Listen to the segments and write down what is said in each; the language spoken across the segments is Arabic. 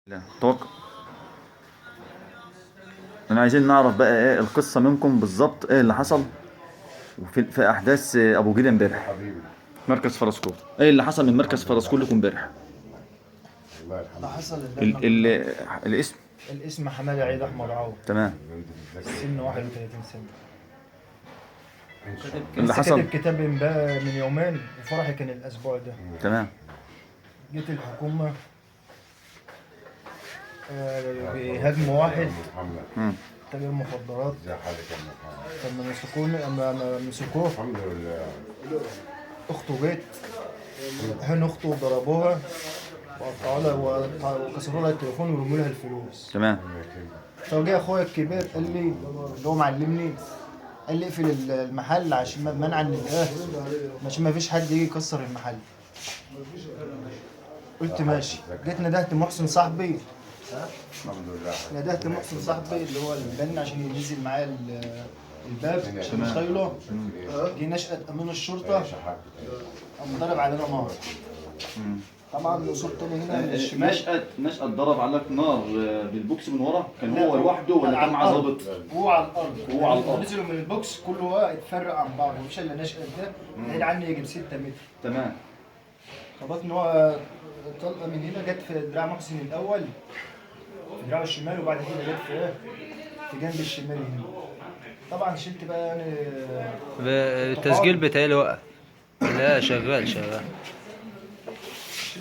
لا توقع. انا عايزين نعرف بقى ايه القصة منكم بالظبط، ايه اللي حصل في احداث ابو جيل امبارح. حبيبي. مركز فرسكور، ايه اللي حصل من مركز الحمد فرسكور لله. لكم امبارح؟ والله الحمد اللي حصل لله. اللي احنا ال ال كنا. الاسم. الاسم حمادة عيد احمد عوض. تمام. السن 31 سنة. ان شاء الله. اللي لسه حصل. كاتب كتاب من يومين وفرحي كان الاسبوع ده. تمام. جيت الحكومة بيهاجموا واحد محمد، مم. تاجر مخدرات. ازي حالك يا أم محمد؟ لما مسكوني اما مسكوه الحمد لله. اخته جت هن اخته وضربوها وقطعوا لها وكسروا لها التليفون ورموا لها الفلوس. تمام. فجاء اخويا الكبير قال لي اللي هو معلمني، قال لي اقفل المحل عشان منعا لله، عشان ما فيش حد يجي يكسر المحل. قلت ماشي. جيت ندهت محسن صاحبي، الحمد لله. ندهت محسن صاحبي اللي هو البنا عشان ينزل معايا الباب عشان اشغله. جه نشأة امين الشرطه ايش حاجتك؟ قام ضرب علينا نار. مم. طبعا وصلت تاني هنا من الشمال. نشأة ضرب عليك نار بالبوكس من ورا، كان لا، هو لوحده ولا كان معاه ظابط؟ هو على الارض. هو على الأرض. نزلوا من البوكس كله هو اتفرق عن بعض، مفيش الا نشأة ده بعيد عني يجي ب 6 متر. تمام. خبطني هو طلقه من هنا جت في دراع محسن الاول، في دراعه الشمال، وبعد كده جت في في جنب الشمال هنا. طبعا شلت بقى يعني التسجيل بتاعي وقف. لا، شغال. شلت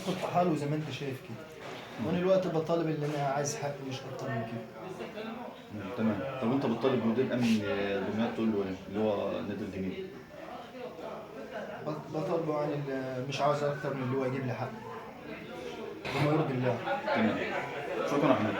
الطحال وزي ما انت شايف كده. وانا الوقت بطالب اللي انا عايز حقي مش اكتر من كده. تمام. طب انت بتطالب مدير امن دمياط تقول له ايه اللي هو نادي الجميل؟ بطالبه يعني مش عاوز اكتر من اللي هو يجيب لي حقي بما يرضي الله. تمام. شكرا يا احمد.